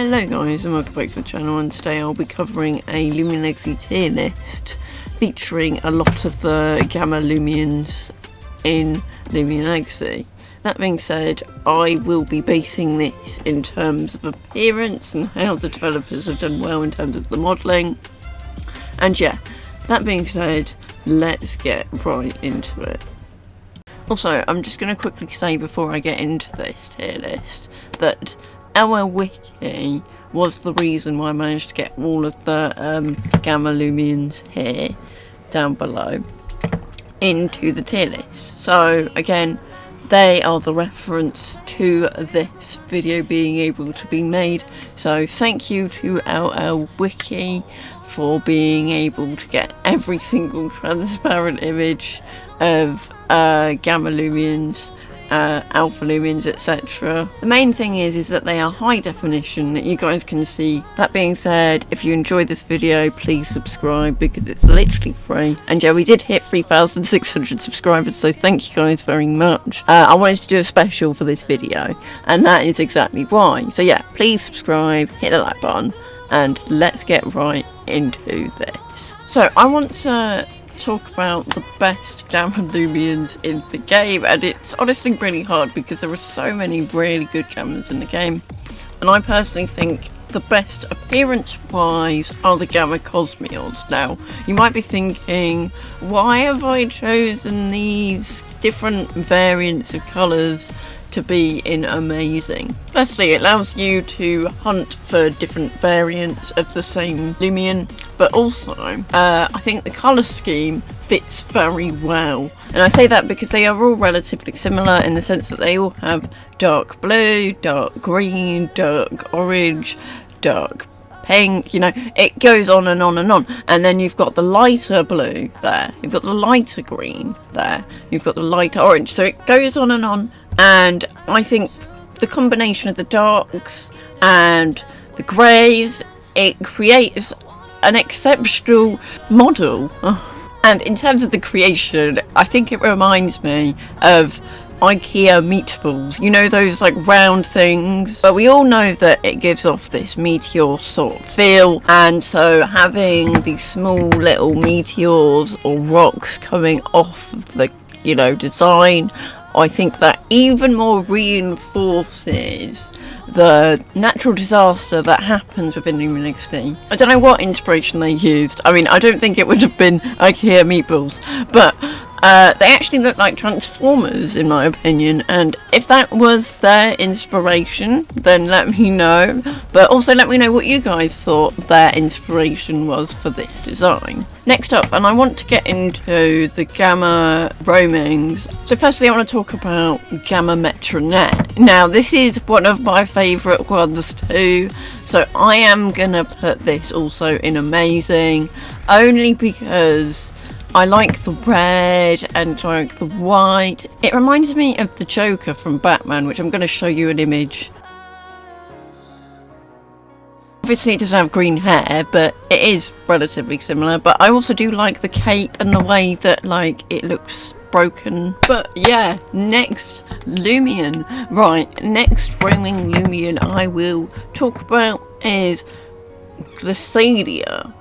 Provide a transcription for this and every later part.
Hello guys and welcome back to the channel, and today I'll be covering a Lumian Legacy tier list featuring a lot of the Gamma Lumians in Lumian Legacy. That being said, I will be basing this in terms of appearance and how the developers have done well in terms of the modelling. And yeah, that being said, let's get right into it. Also, I'm just going to quickly say before I get into this tier list that our wiki was the reason why I managed to get all of the Gamma Lumians here down below into the tier list. So again, they are the reference to this video being able to be made. So thank you to our wiki for being able to get every single transparent image of Gamma Lumians, Alpha Lumians, etc. The main thing is that they are high definition, that you guys can see. That being said, if you enjoyed this video, please subscribe because it's literally free. And yeah, we did hit 3,600 subscribers, so thank you guys very much. I wanted to do a special for this video, and that is exactly why. So yeah, please subscribe, hit the like button, and let's get right into this. So I want to talk about the best Gamma Lumians in the game, and it's honestly really hard because there are so many really good Gammas in the game, and I personally think the best appearance wise are the Gamma Cosmiores. Now you might be thinking, why have I chosen these different variants of colours to be in amazing? Firstly, it allows you to hunt for different variants of the same Lumian, but also I think the colour scheme fits very well, and I say that because they are all relatively similar in the sense that they all have dark blue, dark green, dark orange, dark pink, you know, it goes on and on and on. And then you've got the lighter blue there, you've got the lighter green there, you've got the lighter orange, so it goes on and on. And I think the combination of the darks and the greys, it creates an exceptional model. And in terms of the creation, I think it reminds me of IKEA meatballs, you know, those like round things, but we all know that it gives off this meteor sort of feel, and so having these small little meteors or rocks coming off of the, you know, design, I think that even more reinforces the natural disaster that happens within Lumian Legacy. I don't know what inspiration they used. I mean, I don't think it would have been IKEA meatballs, but they actually look like Transformers in my opinion, and if that was their inspiration, then let me know. But also let me know what you guys thought their inspiration was for this design. Next up, and I want to get into the Gamma roamings. So firstly I want to talk about Gamma Metronet. Now this is one of my favourite ones too, so I am gonna put this also in amazing, only because I like the red and like the white. It reminds me of the Joker from Batman, which I'm going to show you an image. Obviously it doesn't have green hair, but it is relatively similar. But I also do like the cape and the way that like it looks broken. But yeah, next Lumian. Right, next roaming Lumian I will talk about is Glycadia.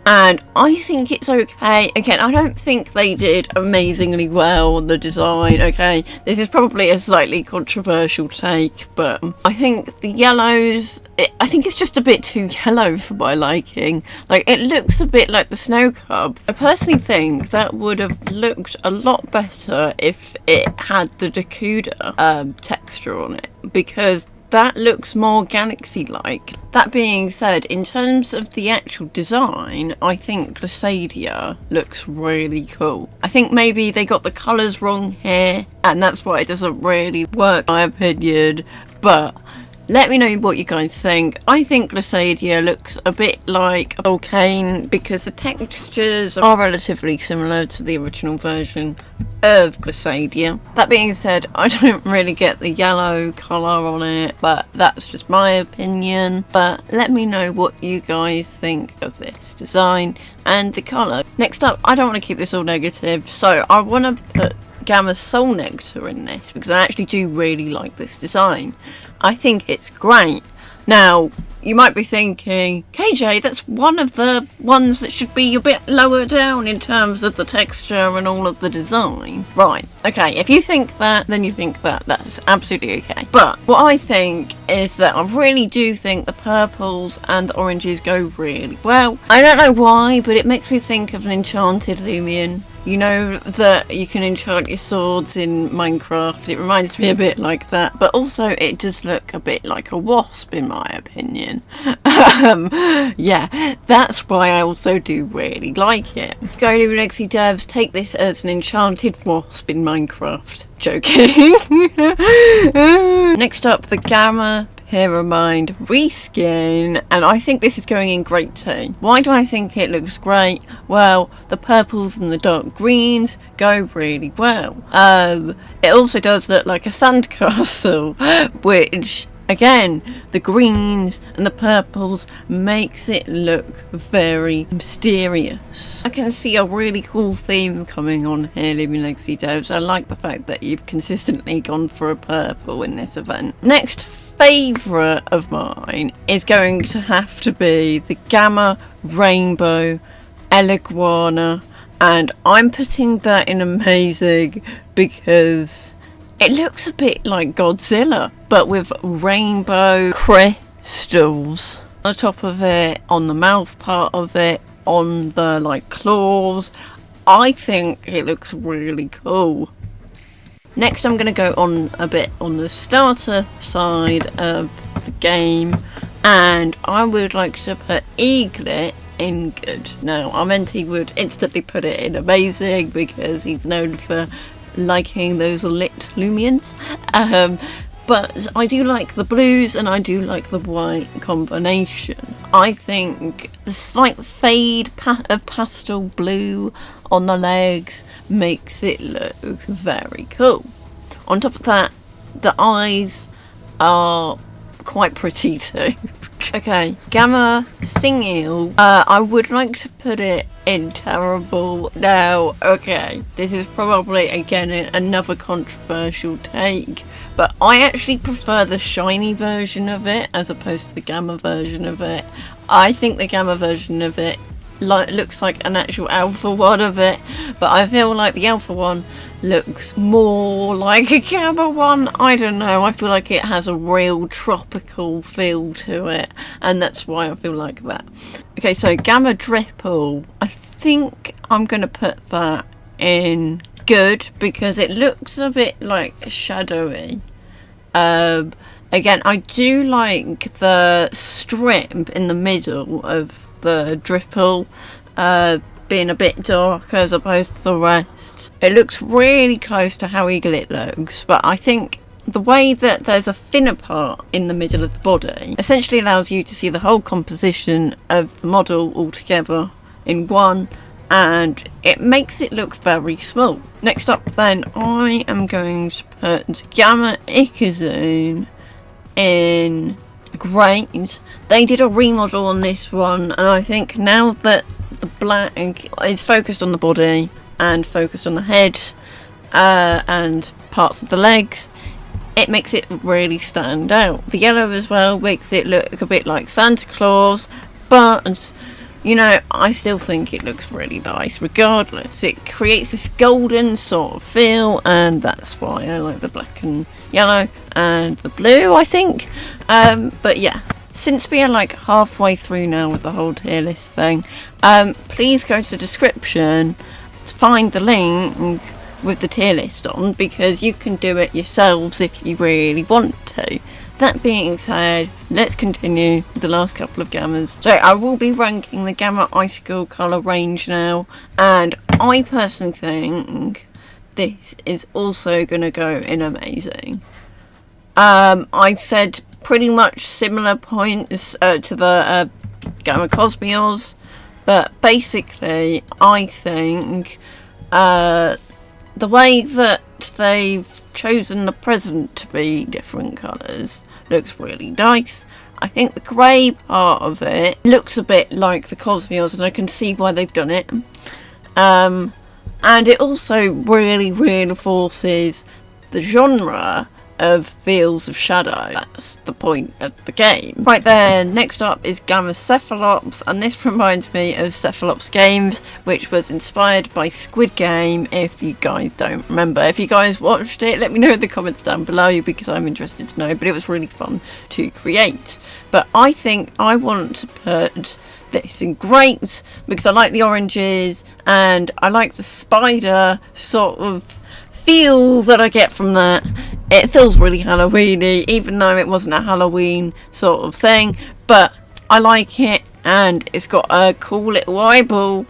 And I think it's okay. Again, I don't think they did amazingly well on the design, okay? This is probably a slightly controversial take, but I think the yellows, I think it's just a bit too yellow for my liking. Like, it looks a bit like the snow cub. I personally think that would have looked a lot better if it had the Dakuda texture on it, because that looks more galaxy-like. That being said, in terms of the actual design, I think Glycadia looks really cool. I think maybe they got the colours wrong here, and that's why it doesn't really work, in my opinion. But let me know what you guys think. I think Glycadia looks a bit like a volcano because the textures are relatively similar to the original version of Glycadia. That being said, I don't really get the yellow colour on it, but that's just my opinion. But let me know what you guys think of this design and the colour. Next up, I don't want to keep this all negative, so I want to put Gamma Soul Nectar in this because I actually do really like this design. I think it's great. Now, you might be thinking, KJ, that's one of the ones that should be a bit lower down in terms of the texture and all of the design. Right, okay, if you think that, then you think that. That's absolutely okay. But what I think is that I really do think the purples and the oranges go really well. I don't know why, but it makes me think of an enchanted Lumian. You know that you can enchant your swords in Minecraft. It reminds me a bit like that, but also it does look a bit like a wasp in my opinion. Yeah, that's why I also do really like it. Go Lumian devs, take this as an enchanted wasp in Minecraft. Joking. Next up, the Gamma Pyramid reskin, and I think this is going in great too. Why do I think it looks great? Well, the purples and the dark greens go really well. It also does look like a sandcastle, which again, the greens and the purples makes it look very mysterious. I can see a really cool theme coming on here, Lumian Legacy devs. I like the fact that you've consistently gone for a purple in this event. Next favourite of mine is going to have to be the Gamma Rainbow Eliguana, and I'm putting that in amazing because it looks a bit like Godzilla but with rainbow crystals on the top of it, on the mouth part of it, on the like claws. I think it looks really cool. Next, I'm going to go on a bit on the starter side of the game, and I would like to put Eaglet in good. Now, I meant he would instantly put it in amazing because he's known for liking those lit Lumians. But I do like the blues and I do like the white combination. I think the slight fade of pastel blue on the legs makes it look very cool. On top of that, the eyes are quite pretty too. Okay, Gamma Singil. I would like to put it in terrible. Now, okay, this is probably again another controversial take, but I actually prefer the shiny version of it as opposed to the Gamma version of it. I think the Gamma version of it looks like an actual alpha one of it, but I feel like the alpha one looks more like a Gamma one. I don't know, I feel like it has a real tropical feel to it, and that's why I feel like that. Okay, so Gamma Dripple, I think I'm gonna put that in good because it looks a bit like shadowy. Again, I do like the strip in the middle of the Dripple being a bit darker as opposed to the rest. It looks really close to how Eaglet looks, but I think the way that there's a thinner part in the middle of the body essentially allows you to see the whole composition of the model all together in one, and it makes it look very small. Next up then, I am going to put Gamma Icazone in great. They did a remodel on this one, and I think now that the black is focused on the body and focused on the head and parts of the legs, it makes it really stand out. The yellow as well makes it look a bit like Santa Claus, but you know, I still think it looks really nice regardless. It creates this golden sort of feel, and that's why I like the black and yellow and the blue, I think. But yeah, since we are like halfway through now with the whole tier list thing, please go to the description to find the link with the tier list on, because you can do it yourselves if you really want to. That being said, let's continue with the last couple of gammas. So I will be ranking the Gamma Icicle colour range now, and I personally think this is also going to go in amazing. I said pretty much similar points to the Gamma Cosmiores, but basically I think the way that they've chosen the present to be different colours looks really nice. I think the grey part of it looks a bit like the Cosmiores, and I can see why they've done it. And it also really reinforces the genre of fields of shadow. That's the point of the game. Right then, next up is Gamma Cephalops, and this reminds me of Cephalops Games, which was inspired by Squid Game, if you guys don't remember. If you guys watched it, let me know in the comments down below because I'm interested to know, but it was really fun to create. But I think I want to put this in great because I like the oranges and I like the spider sort of feel that I get from that. It feels really Halloweeny, even though it wasn't a Halloween sort of thing, but I like it, and it's got a cool little eyeball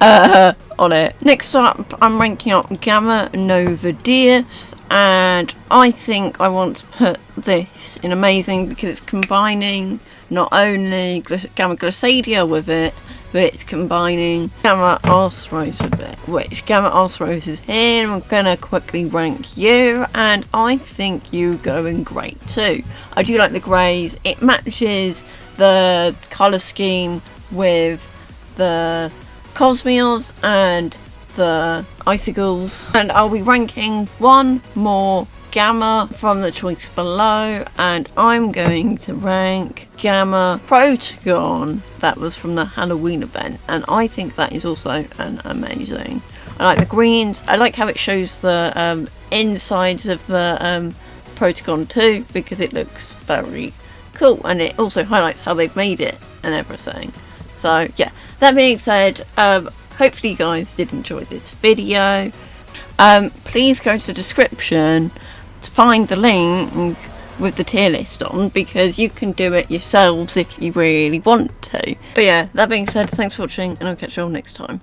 on it. Next up, I'm ranking up Gamma Nova Dias, and I think I want to put this in amazing because it's combining not only Gamma Glissadia with it, but it's combining Gamma Arceros with it, which Gamma Arceros is here, and I'm gonna quickly rank you, and I think you going great too. I do like the greys, it matches the colour scheme with the Cosmiores and the Icicles, and I'll be ranking one more Gamma from the choice below, and I'm going to rank Gamma Protagon. That was from the Halloween event, and I think that is also an amazing. I like the greens. I like how it shows the insides of the Protagon too, because it looks very cool, and it also highlights how they've made it and everything. So yeah, that being said, hopefully you guys did enjoy this video. Please go to the description to find the link with the tier list on, because you can do it yourselves if you really want to. But yeah, that being said, thanks for watching, and I'll catch you all next time.